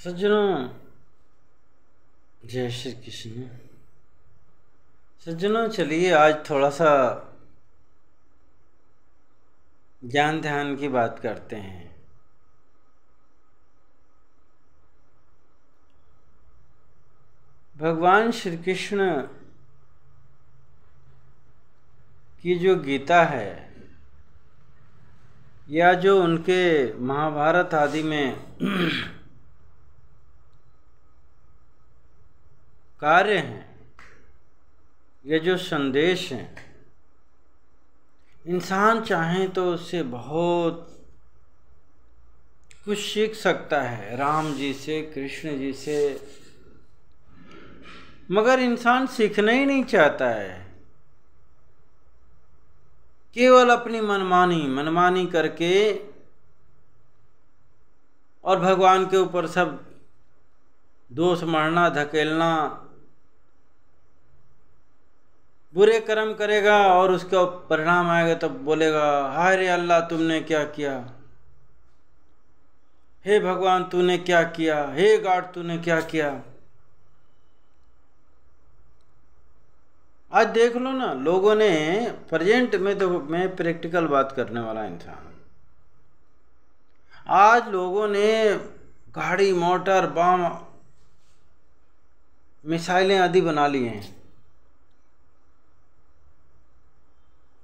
सज्जनों, जय श्री कृष्ण। सज्जनों, चलिए आज थोड़ा सा ज्ञान ध्यान की बात करते हैं। भगवान श्री कृष्ण की जो गीता है या जो उनके महाभारत आदि में कार्य हैं, ये जो संदेश हैं, इंसान चाहे तो उससे बहुत कुछ सीख सकता है, राम जी से, कृष्ण जी से, मगर इंसान सीखना ही नहीं चाहता है। केवल अपनी मनमानी करके और भगवान के ऊपर सब दोष मढ़ना, धकेलना, बुरे कर्म करेगा और उसका परिणाम आएगा तब बोलेगा, हाय रे अल्लाह तुमने क्या किया, हे भगवान तूने क्या किया, हे गॉड तूने क्या किया। आज देख लो ना, लोगों ने प्रेजेंट में, तो मैं प्रैक्टिकल बात करने वाला इंसान, आज लोगों ने गाड़ी, मोटर, बम, मिसाइलें आदि बना लिए हैं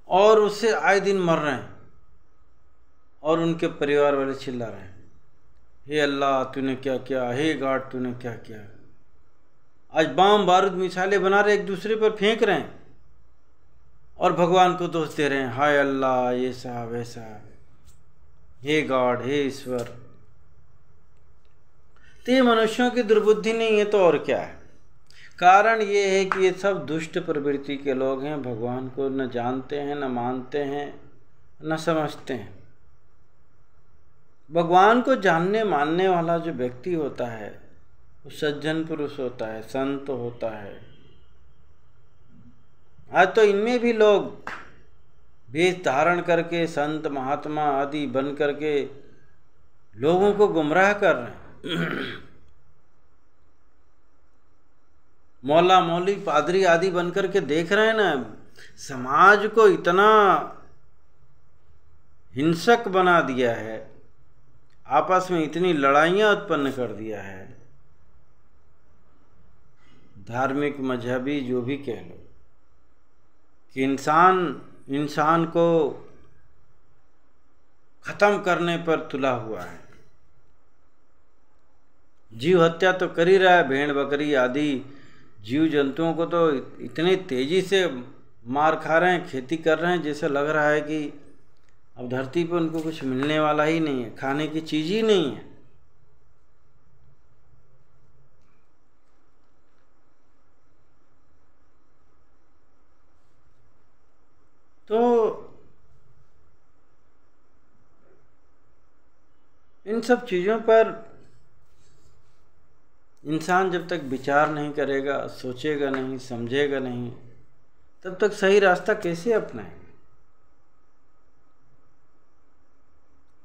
और उससे आए दिन मर रहे हैं और उनके परिवार वाले चिल्ला रहे हैं, हे अल्लाह तूने क्या किया, हे गॉड तूने क्या किया। आज बम बारूद मिसाइलें बना रहे, एक दूसरे पर फेंक रहे हैं और भगवान को दोष दे रहे हैं, हाय अल्लाह ये सा वैसा, हे गॉड, हे ईश्वर। तो ये मनुष्यों की दुर्बुद्धि नहीं है तो और क्या है। कारण ये है कि ये सब दुष्ट प्रवृत्ति के लोग हैं, भगवान को न जानते हैं, न मानते हैं, न समझते हैं। भगवान को जानने मानने वाला जो व्यक्ति होता है वो सज्जन पुरुष होता है, संत होता है। आज तो इनमें भी लोग वेश धारण करके संत महात्मा आदि बन करके लोगों को गुमराह कर रहे हैं। मौला मौली पादरी आदि बनकर के देख रहे हैं ना, समाज को इतना हिंसक बना दिया है, आपस में इतनी लड़ाइयाँ उत्पन्न कर दिया है, धार्मिक मजहबी जो भी कह लो, कि इंसान को खत्म करने पर तुला हुआ है। जीव हत्या तो कर ही रहा है, भेड़ बकरी आदि जीव जंतुओं को तो इतने तेजी से मार खा रहे हैं, खेती कर रहे हैं, जैसे लग रहा है कि अब धरती पर उनको कुछ मिलने वाला ही नहीं है, खाने की चीज ही नहीं है। तो इन सब चीजों पर इंसान जब तक विचार नहीं करेगा, सोचेगा नहीं, समझेगा नहीं, तब तक सही रास्ता कैसे अपनाएगा,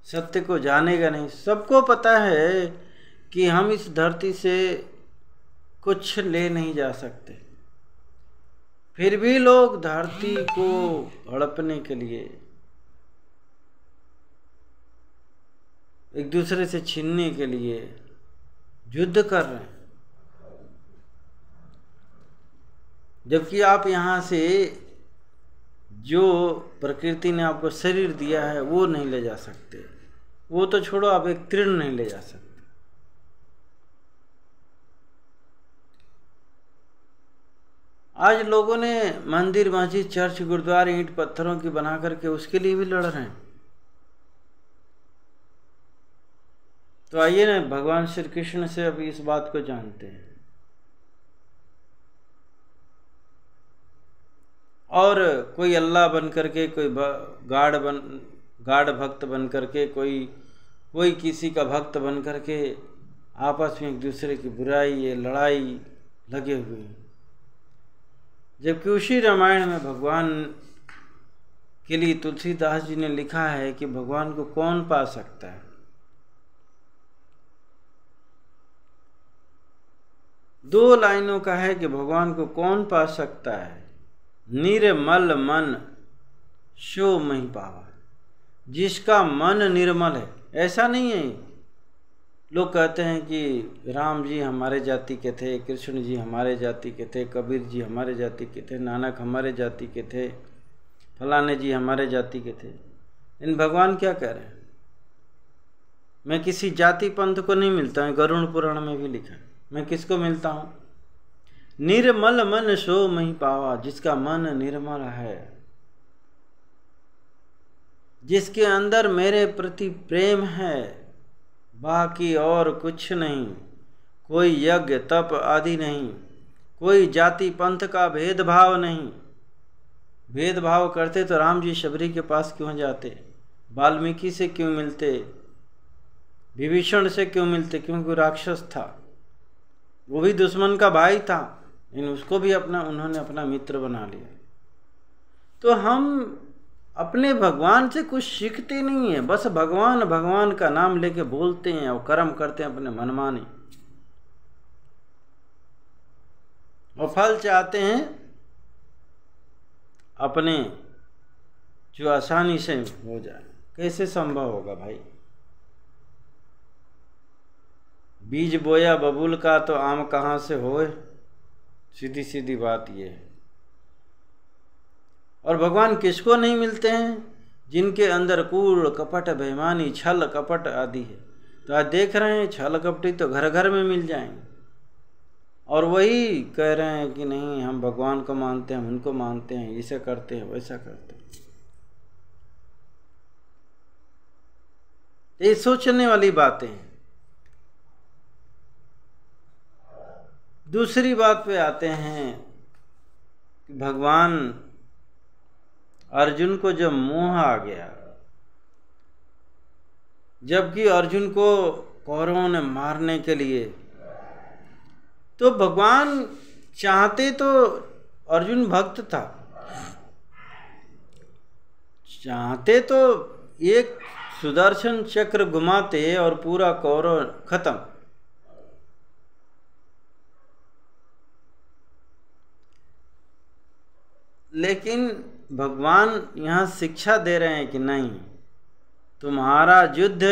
सत्य को जानेगा नहीं। सबको पता है कि हम इस धरती से कुछ ले नहीं जा सकते, फिर भी लोग धरती को हड़पने के लिए, एक दूसरे से छीनने के लिए युद्ध कर रहे हैं। जबकि आप यहाँ से जो प्रकृति ने आपको शरीर दिया है वो नहीं ले जा सकते, वो तो छोड़ो, आप एक तृण नहीं ले जा सकते। आज लोगों ने मंदिर, मस्जिद, चर्च, गुरुद्वारे ईंट पत्थरों की बना करके उसके लिए भी लड़ रहे हैं। तो आइए ना, भगवान श्री कृष्ण से अभी इस बात को जानते हैं। और कोई अल्लाह बन करके, कोई गाढ़ भक्त बन करके, कोई किसी का भक्त बन करके आपस में एक दूसरे की बुराई, लड़ाई लगे हुए हैं। जबकि उसी रामायण में भगवान के लिए तुलसीदास जी ने लिखा है कि भगवान को कौन पा सकता है। 2 लाइनों का है कि भगवान को कौन पा सकता है। निर्मल मन सो मही पावा, जिसका मन निर्मल है। ऐसा नहीं है, लोग कहते हैं कि राम जी हमारे जाति के थे, कृष्ण जी हमारे जाति के थे, कबीर जी हमारे जाति के थे, नानक हमारे जाति के थे, फलाने जी हमारे जाति के थे। इन भगवान क्या कह रहे हैं? मैं किसी जाति पंथ को नहीं मिलता हूँ, गरुड़ पुराण में भी लिखा है। मैं किसको मिलता हूँ? निर्मल मन सो मही पावा, जिसका मन निर्मल है, जिसके अंदर मेरे प्रति प्रेम है, बाकी और कुछ नहीं। कोई यज्ञ तप आदि नहीं, कोई जाति पंथ का भेदभाव नहीं। भेदभाव करते तो राम जी शबरी के पास क्यों जाते? वाल्मीकि से क्यों मिलते? विभीषण से क्यों मिलते? क्योंकि राक्षस था, वो भी दुश्मन का भाई था, लेकिन उसको भी उन्होंने अपना मित्र बना लिया। तो हम अपने भगवान से कुछ सीखते नहीं है, बस भगवान भगवान का नाम लेके बोलते हैं और कर्म करते हैं अपने मनमाने, और फल चाहते हैं अपने जो आसानी से हो जाए। कैसे संभव होगा भाई? बीज बोया बबूल का तो आम कहाँ से होए, सीधी सीधी बात ये है। और भगवान किसको नहीं मिलते हैं? जिनके अंदर कूड़ कपट बेईमानी छल कपट आदि है। तो आज देख रहे हैं छल कपटी तो घर घर में मिल जाएंगे, और वही कह रहे हैं कि नहीं हम भगवान को मानते हैं, हम उनको मानते हैं, ऐसा करते हैं वैसा करते हैं। ये सोचने वाली बातें हैं। दूसरी बात पे आते हैं कि भगवान अर्जुन को जब मोह आ गया, जबकि अर्जुन को कौरवों ने मारने के लिए, तो भगवान चाहते तो अर्जुन भक्त था, चाहते तो एक सुदर्शन चक्र घुमाते और पूरा कौरव खत्म। लेकिन भगवान यहाँ शिक्षा दे रहे हैं कि नहीं, तुम्हारा युद्ध,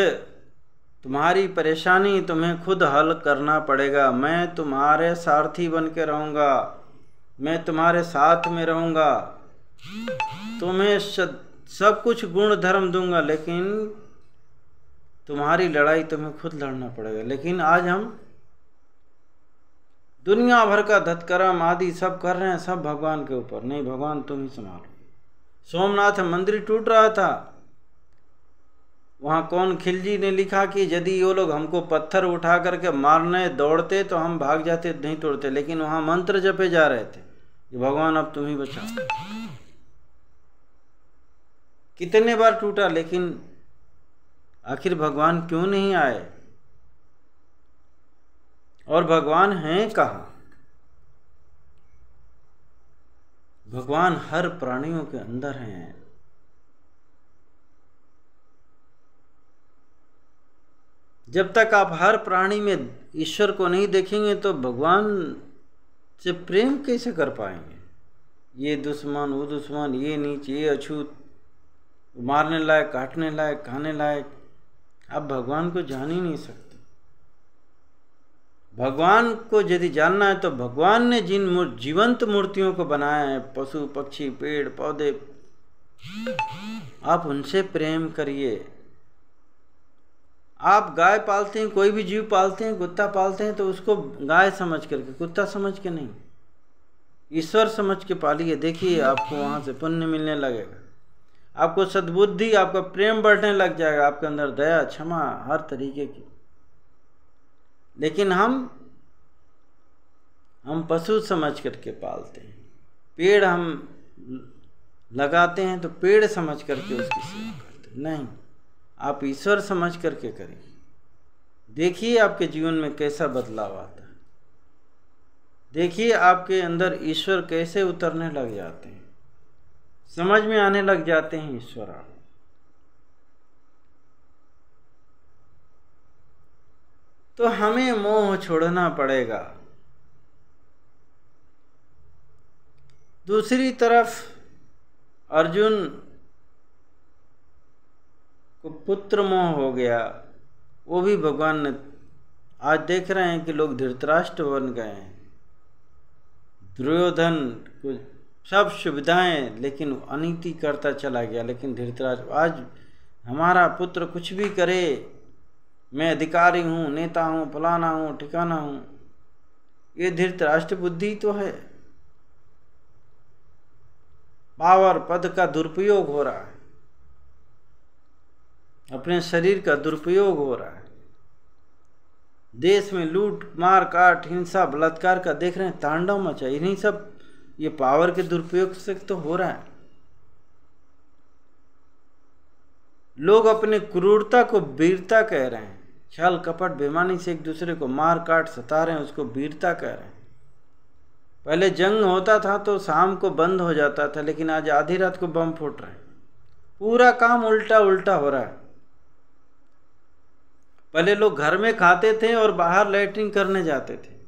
तुम्हारी परेशानी तुम्हें खुद हल करना पड़ेगा। मैं तुम्हारे सारथी बन के रहूँगा, मैं तुम्हारे साथ में रहूँगा, तुम्हें सब कुछ गुण धर्म दूंगा, लेकिन तुम्हारी लड़ाई तुम्हें खुद लड़ना पड़ेगा। लेकिन आज हम दुनिया भर का धतकर्म आदि सब कर रहे हैं, सब भगवान के ऊपर। नहीं, भगवान तुम ही संभालो। सोमनाथ मंदिर टूट रहा था, वहाँ कौन खिलजी ने लिखा कि यदि वो लोग हमको पत्थर उठा करके मारने दौड़ते तो हम भाग जाते, नहीं तोड़ते। लेकिन वहाँ मंत्र जपे जा रहे थे कि भगवान अब तुम ही बचाओ। कितने बार टूटा, लेकिन आखिर भगवान क्यों नहीं आए? और भगवान हैं कहाँ? भगवान हर प्राणियों के अंदर हैं। जब तक आप हर प्राणी में ईश्वर को नहीं देखेंगे तो भगवान से प्रेम कैसे कर पाएंगे? ये दुश्मन, वो दुश्मन, ये नीच, ये अछूत, मारने लायक, काटने लायक, खाने लायक, आप भगवान को जान ही नहीं सकते। भगवान को यदि जानना है तो भगवान ने जिन जीवंत मूर्तियों को बनाया है, पशु पक्षी पेड़ पौधे, आप उनसे प्रेम करिए। आप गाय पालते हैं, कोई भी जीव पालते हैं, कुत्ता पालते हैं, तो उसको गाय समझ करके, कुत्ता समझ के नहीं, ईश्वर समझ के पालिए। देखिए आपको वहाँ से पुण्य मिलने लगेगा, आपको सद्बुद्धि, आपका प्रेम बढ़ने लग जाएगा, आपके अंदर दया क्षमा हर तरीके की। लेकिन हम पशु समझ करके पालते हैं, पेड़ हम लगाते हैं तो पेड़ समझ करके उसकी सेवा करते हैं। नहीं, आप ईश्वर समझ करके करिए। देखिए आपके जीवन में कैसा बदलाव आता है, देखिए आपके अंदर ईश्वर कैसे उतरने लग जाते हैं, समझ में आने लग जाते हैं ईश्वर आप। तो हमें मोह छोड़ना पड़ेगा। दूसरी तरफ अर्जुन को पुत्र मोह हो गया, वो भी भगवान ने, आज देख रहे हैं कि लोग धृतराष्ट्र बन गए हैं, दुर्योधन को सब सुविधाएं, लेकिन अनीति करता चला गया। लेकिन धृतराष्ट्र, आज हमारा पुत्र कुछ भी करे, मैं अधिकारी हूँ, नेता हूँ, फलाना हूँ, ठिकाना हूँ, ये धृतराष्ट्र बुद्धि तो है। पावर पद का दुरुपयोग हो रहा है, अपने शरीर का दुरुपयोग हो रहा है, देश में लूट मार काट हिंसा बलात्कार का देख रहे हैं तांडव मचा। इन्हीं सब ये पावर के दुरुपयोग से तो हो रहा है। लोग अपने क्रूरता को वीरता कह रहे हैं, छल कपट बेईमानी से एक दूसरे को मार काट सता रहे हैं, उसको वीरता कह रहे हैं। पहले जंग होता था तो शाम को बंद हो जाता था, लेकिन आज आधी रात को बम फूट रहे हैं। पूरा काम उल्टा उल्टा हो रहा है। पहले लोग घर में खाते थे और बाहर लैट्रिन करने जाते थे,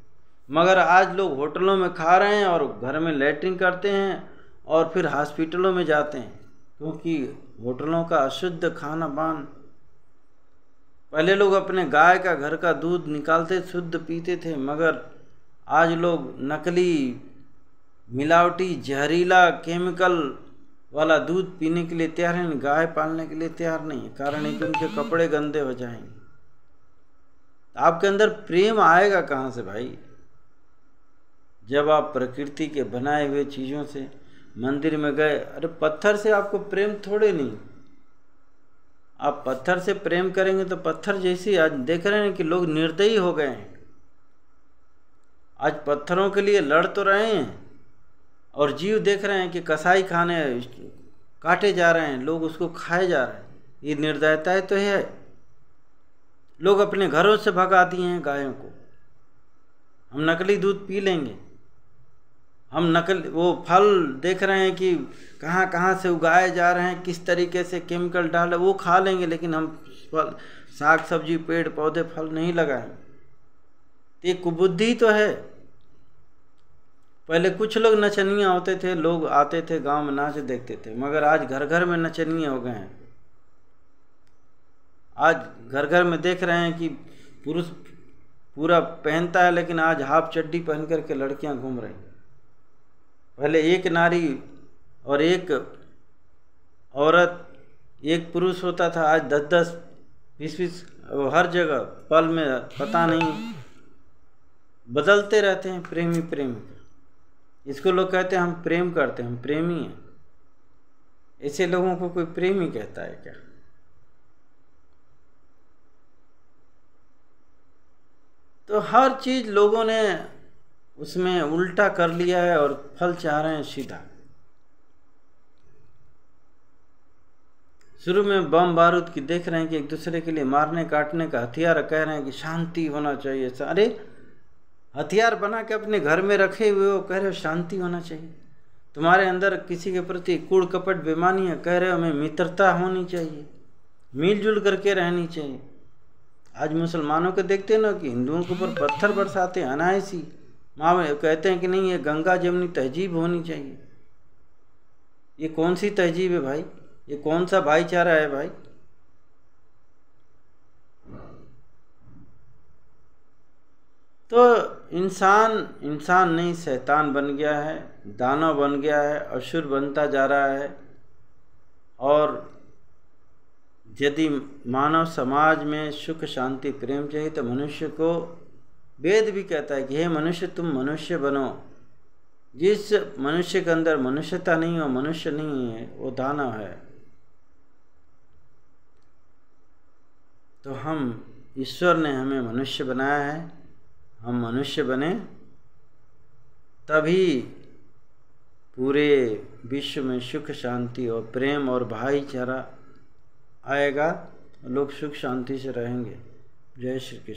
मगर आज लोग होटलों में खा रहे हैं और घर में लैट्रिन करते हैं और फिर हॉस्पिटलों में जाते हैं, क्योंकि होटलों का अशुद्ध खाना पान। पहले लोग अपने गाय का घर का दूध निकालते शुद्ध पीते थे, मगर आज लोग नकली मिलावटी जहरीला केमिकल वाला दूध पीने के लिए तैयार हैं, गाय पालने के लिए तैयार नहीं है। कारण है कि उनके कपड़े गंदे हो जाएंगे। आपके अंदर प्रेम आएगा कहाँ से भाई? जब आप प्रकृति के बनाए हुए चीज़ों से मंदिर में गए, अरे पत्थर से आपको प्रेम थोड़े नहीं। आप पत्थर से प्रेम करेंगे तो पत्थर जैसी, आज देख रहे हैं कि लोग निर्दयी हो गए हैं। आज पत्थरों के लिए लड़ तो रहे हैं और जीव देख रहे हैं कि कसाई खाने काटे जा रहे हैं, लोग उसको खाए जा रहे हैं। ये निर्दयता तो है। लोग अपने घरों से भगा दिए हैं गायों को। हम नकली दूध पी लेंगे, हम नकली वो फल देख रहे हैं कि कहाँ कहाँ से उगाए जा रहे हैं, किस तरीके से केमिकल डाले, वो खा लेंगे, लेकिन हम फल साग सब्जी पेड़ पौधे फल नहीं लगाएंगे। ये कुबुद्धि तो है। पहले कुछ लोग नचनिया होते थे, लोग आते थे गांव में नाच देखते थे, मगर आज घर घर में नचनिया हो गए हैं। आज घर घर में देख रहे हैं कि पुरुष पूरा पहनता है, लेकिन आज हाफ चड्डी पहन करके लड़कियां घूम रही। पहले एक नारी और एक औरत एक पुरुष होता था, आज 10-10 20-20 हर जगह पल में पता नहीं बदलते रहते हैं। प्रेमी प्रेमी, इसको लोग कहते हैं हम प्रेम करते हैं, हम प्रेमी हैं। ऐसे लोगों को कोई प्रेमी कहता है क्या? तो हर चीज लोगों ने उसमें उल्टा कर लिया है और फल चाह रहे हैं सीधा। शुरू में बम बारूद की देख रहे हैं कि एक दूसरे के लिए मारने काटने का हथियार, कह रहे हैं कि शांति होना चाहिए। अरे हथियार बना के अपने घर में रखे हुए हो, कह रहे हो शांति होना चाहिए। तुम्हारे अंदर किसी के प्रति कूड़ कपट बेईमानी है, कह रहे हो हमें मित्रता होनी चाहिए, मिलजुल करके रहनी चाहिए। आज मुसलमानों को देखते हैं ना कि हिंदुओं के ऊपर पत्थर बरसाते हैं अनायासी। माँ कहते हैं कि नहीं ये गंगा जमनी तहजीब होनी चाहिए। ये कौन सी तहजीब है भाई? ये कौन सा भाईचारा है भाई? तो इंसान नहीं शैतान बन गया है, दानव बन गया है, असुर बनता जा रहा है। और यदि मानव समाज में सुख शांति प्रेम चाहिए तो मनुष्य को, वेद भी कहता है कि हे मनुष्य तुम मनुष्य बनो। जिस मनुष्य के अंदर मनुष्यता नहीं हो, मनुष्य नहीं है, वो दानव है। तो हम, ईश्वर ने हमें मनुष्य बनाया है, हम मनुष्य बने तभी पूरे विश्व में सुख शांति और प्रेम और भाईचारा आएगा, लोग सुख शांति से रहेंगे। जय श्री कृष्ण।